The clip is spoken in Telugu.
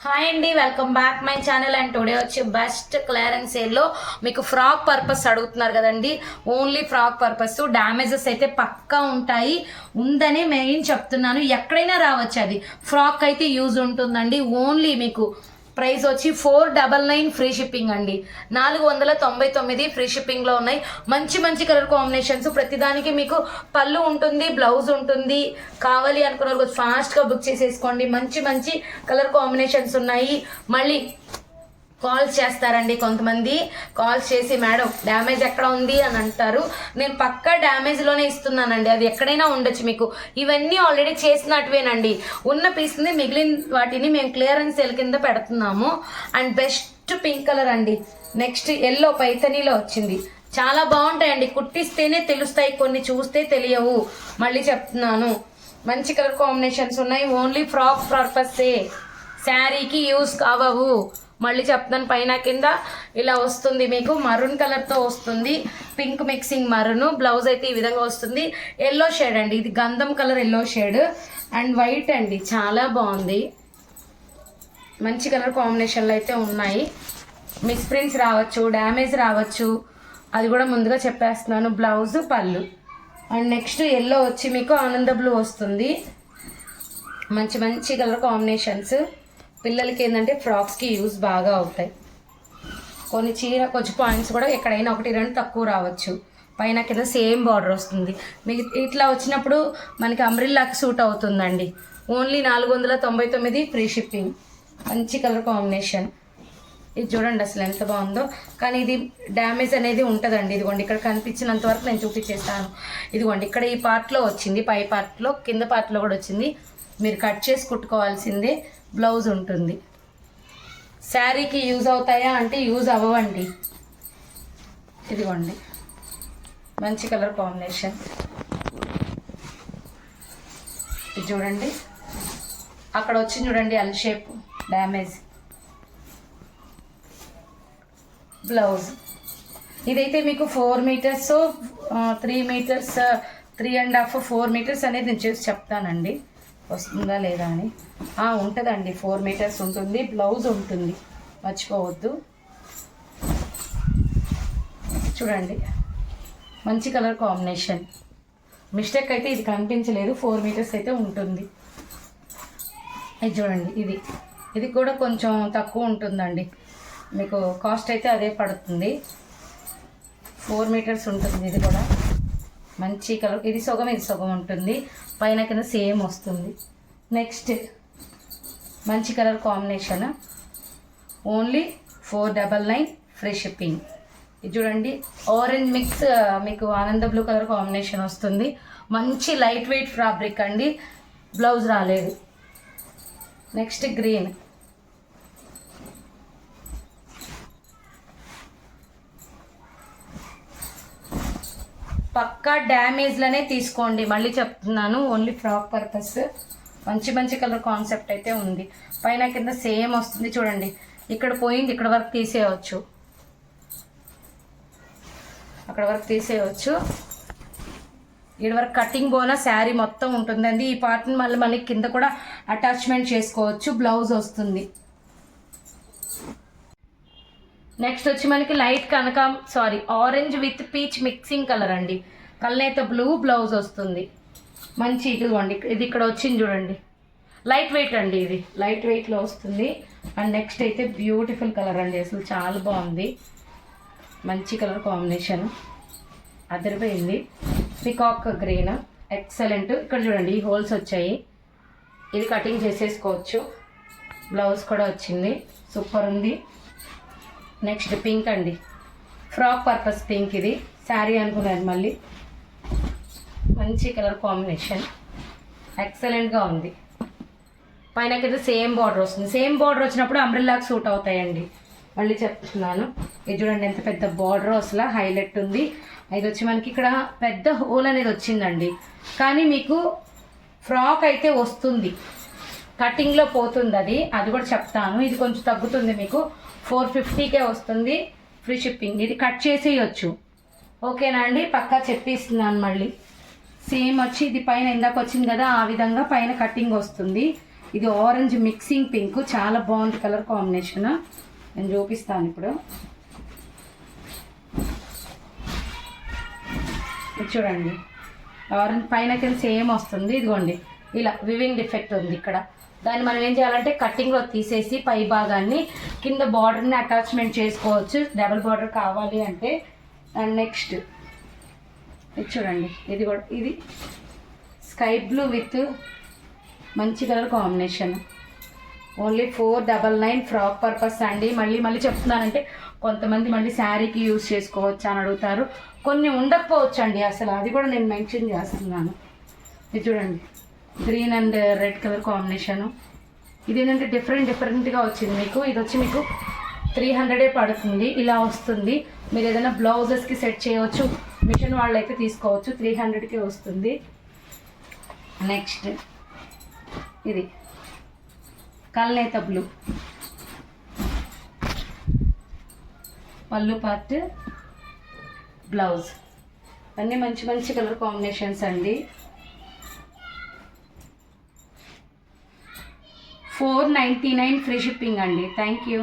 హాయ్ అండి, welcome back my channel. And today వచ్చి బెస్ట్ క్లియరెన్స్ సేల్లో మీకు ఫ్రాక్ పర్పస్ అడుగుతున్నారు కదండి. ఓన్లీ ఫ్రాక్ పర్పస్, డ్యామేజెస్ అయితే పక్కా ఉంటాయి ఉందని మెయిన్ చెప్తున్నాను. ఎక్కడైనా రావచ్చు, అది ఫ్రాక్ అయితే యూజ్ ఉంటుందండి. ఓన్లీ మీకు ప్రైస్ వచ్చి 499 ఫ్రీ షిప్పింగ్ అండి. 499 ఫ్రీ షిప్పింగ్లో ఉన్నాయి. మంచి మంచి కలర్ కాంబినేషన్స్, ప్రతిదానికి మీకు పళ్ళు ఉంటుంది, బ్లౌజ్ ఉంటుంది. కావాలి అనుకున్న వాళ్ళు ఫాస్ట్గా బుక్ చేసేసుకోండి. మంచి మంచి కలర్ కాంబినేషన్స్ ఉన్నాయి. మళ్ళీ కాల్స్ చేస్తారండి కొంతమంది. కాల్స్ చేసి మేడం డ్యామేజ్ ఎక్కడ ఉంది అని అంటారు. నేను పక్కా డ్యామేజ్లోనే ఇస్తున్నానండి. అది ఎక్కడైనా ఉండొచ్చు. మీకు ఇవన్నీ ఆల్రెడీ చేసినట్టువేనండి. ఉన్న పీస్ని మిగిలిన వాటిని మేము క్లియరెన్స్ సేల్ కింద పెడుతున్నాము. అండ్ బెస్ట్ పింక్ కలర్ అండి. నెక్స్ట్ ఎల్లో పైథనీలో వచ్చింది. చాలా బాగుంటాయండి. కుట్టిస్తేనే తెలుస్తాయి, కొన్ని చూస్తే తెలియవు. మళ్ళీ చెప్తున్నాను, మంచి కలర్ కాంబినేషన్స్ ఉన్నాయి. ఓన్లీ ఫ్రాక్ పర్పస్సే, శారీకి యూస్ కావవు. మళ్ళీ చెప్తాను, పైన కింద ఇలా వస్తుంది. మీకు మరూన్ కలర్తో వస్తుంది, పింక్ మిక్సింగ్ మరూన్. బ్లౌజ్ అయితే ఈ విధంగా వస్తుంది. ఎల్లో షేడ్ అండి, ఇది గంధం colour yellow shade. And white అండి, చాలా బాగుంది. మంచి కలర్ కాంబినేషన్లు అయితే ఉన్నాయి. మిస్ప్రింట్స్ రావచ్చు, డ్యామేజ్ రావచ్చు, అది కూడా ముందుగా చెప్పేస్తున్నాను. బ్లౌజ్ పళ్ళు. అండ్ నెక్స్ట్ ఎల్లో వచ్చి మీకు ఆనంద బ్లూ వస్తుంది. మంచి మంచి కలర్ కాంబినేషన్స్. పిల్లలకి ఏంటంటే ఫ్రాక్స్కి యూజ్ బాగా అవుతాయి. కొన్ని చీర కొంచెం పాయింట్స్ కూడా ఎక్కడైనా ఒకటి రెండు తక్కువ రావచ్చు. పైన కింద సేమ్ బార్డర్ వస్తుంది. మీకు ఇట్లా వచ్చినప్పుడు మనకి అంబ్రిల్లాకి సూట్ అవుతుందండి. Only 499 free shipping. మంచి కలర్ కాంబినేషన్. ఇది చూడండి అసలు ఎంత బాగుందో. కానీ ఇది డ్యామేజ్ అనేది ఉంటుందండి. ఇదిగోండి ఇక్కడ కనిపించినంత వరకు నేను చూపించేస్తాను. ఇదిగోండి ఇక్కడ ఈ పార్ట్లో వచ్చింది, పై పార్ట్లో, కింద పార్ట్లో కూడా వచ్చింది. మీరు కట్ చేసి కుట్టుకోవాల్సిందే. బ్లౌజ్ ఉంటుంది. శారీకి యూజ్ అవుతాయా అంటే యూజ్ అవ్వండి. ఇదిగోండి మంచి కలర్ కాంబినేషన్. ఇది చూడండి, అక్కడ వచ్చింది చూడండి ఎల్ షేప్ డ్యామేజ్. బ్లౌజ్ ఇదైతే మీకు 4 మీటర్స్ 3 మీటర్స్ 3.5 4 మీటర్స్ అనేది నేను చేసి చెప్తానండి, వస్తుందా లేదా అని. ఉంటుందండి, 4 మీటర్స్ ఉంటుంది. బ్లౌజ్ ఉంటుంది, మర్చిపోవద్దు. చూడండి మంచి కలర్ కాంబినేషన్. మిస్టేక్ అయితే ఇది కనిపించలేదు, 4 మీటర్స్ అయితే ఉంటుంది. ఇది చూడండి, ఇది కూడా కొంచెం తక్కువ ఉంటుందండి. మీకు కాస్ట్ అయితే అదే పడుతుంది. 4 మీటర్స్ ఉంటుంది. ఇది కూడా మంచి కలర్. ఇది సగం ఇది సగం ఉంటుంది. పైన కింద సేమ్ వస్తుంది. నెక్స్ట్ మంచి colour combination. Only 499 free shipping. ఇది చూడండి ఆరెంజ్ మిక్స్, మీకు ఆనంద బ్లూ కలర్ కాంబినేషన్ వస్తుంది. మంచి లైట్ వెయిట్ ఫ్యాబ్రిక్ అండి. బ్లౌజ్ రాలేదు. Next green. పక్కా డ్యామేజ్లనే తీసుకోండి. మళ్ళీ చెప్తున్నాను, ఓన్లీ ఫ్రాక్ పర్పస్. మంచి మంచి కలర్ కాన్సెప్ట్ అయితే ఉంది. పైన కింద సేమ్ వస్తుంది. చూడండి ఇక్కడ పోయింది, ఇక్కడ వరకు తీసేయవచ్చు, అక్కడ వరకు తీసేయవచ్చు. ఇక్కడ వరకు కటింగ్ బోనా శారీ మొత్తం ఉంటుందండి. ఈ పార్ట్ని మళ్ళీ కింద కూడా అటాచ్మెంట్ చేసుకోవచ్చు. బ్లౌజ్ వస్తుంది. నెక్స్ట్ వచ్చి మనకి light orange with peach mixing colour అండి. కల్నేత బ్లూ బ్లౌజ్ వస్తుంది. మంచి ఇదిగోండి, ఇది ఇక్కడ వచ్చింది చూడండి, లైట్ వెయిట్ అండి. ఇది లైట్ వెయిట్లో వస్తుంది. అండ్ నెక్స్ట్ అయితే బ్యూటిఫుల్ కలర్ అండి, అసలు చాలా బాగుంది. మంచి కలర్ కాంబినేషన్, అదిరిపోయింది. Peacock green, excellent. ఇక్కడ చూడండి ఈ హోల్స్ వచ్చాయి, ఇది కటింగ్ చేసేసుకోవచ్చు. బ్లౌజ్ కూడా వచ్చింది, సూపర్ ఉంది. నెక్స్ట్ పింక్ అండి, ఫ్రాక్ పర్పస్ పింక్. ఇది శారీ అనుకున్నాను. మళ్ళీ మంచి కలర్ కాంబినేషన్, ఎక్సలెంట్గా ఉంది. పైన కింద సేమ్ బార్డర్ వస్తుంది. సేమ్ బార్డర్ వచ్చినప్పుడు అంబ్రెల్లాకి సూట్ అవుతాయండి. మళ్ళీ చెప్తున్నాను, ఇది చూడండి ఎంత పెద్ద బార్డర్, అసలు హైలైట్ ఉంది. ఇది వచ్చి మనకి ఇక్కడ పెద్ద హోల్ అనేది వచ్చిందండి. కానీ మీకు ఫ్రాక్ అయితే వస్తుంది, కటింగ్లో పోతుంది. అది కూడా చెప్తాను. ఇది కొంచెం తగ్గుతుంది, మీకు 450కే వస్తుంది ఫ్రీ షిప్పింగ్. ఇది కట్ చేసేయచ్చు, ఓకేనా అండి? పక్కా చెప్పిస్తున్నాను. మళ్ళీ సేమ్ వచ్చి ఇది పైన ఇందాక వచ్చింది కదా, ఆ విధంగా పైన కటింగ్ వస్తుంది. ఇది ఆరెంజ్ మిక్సింగ్ పింక్, చాలా బాగుంది కలర్ కాంబినేషన్. నేను చూపిస్తాను ఇప్పుడు. ఇది చూడండి, ఆరెంజ్ పైనకి సేమ్ వస్తుంది. ఇదిగోండి ఇలా వివింగ్ డిఫెక్ట్ ఉంది ఇక్కడ. దాన్ని మనం ఏం చేయాలంటే కటింగ్లో తీసేసి పై భాగాన్ని కింద బార్డర్ని అటాచ్మెంట్ చేసుకోవచ్చు, డబుల్ బార్డర్ కావాలి అంటే. అండ్ నెక్స్ట్ ఇది చూడండి, ఇది కూడా ఇది స్కై బ్లూ విత్ మంచి colour combination. Only 499 frock purpose అండి. మళ్ళీ చెప్తున్నానంటే కొంతమంది మళ్ళీ శారీకి యూజ్ చేసుకోవచ్చు అని అడుగుతారు. కొన్ని ఉండకపోవచ్చు అండి అసలు, అది కూడా నేను మెన్షన్ చేస్తున్నాను. ఇది చూడండి, green and red colour combination. ఇది ఏంటంటే డిఫరెంట్గా వచ్చింది మీకు. ఇది వచ్చి మీకు 300 పడుతుంది. ఇలా వస్తుంది. మీరు ఏదైనా బ్లౌజెస్కి సెట్ చేయవచ్చు, మిషన్ వాళ్ళు అయితే తీసుకోవచ్చు. 300కి వస్తుంది. నెక్స్ట్ ఇది కల్నేత బ్లూ, పళ్ళు పార్ట్, బ్లౌజ్, అన్నీ మంచి కలర్ కాంబినేషన్స్ అండి. 499 ఫ్రీ షిప్పింగ్ అండి. Thank you.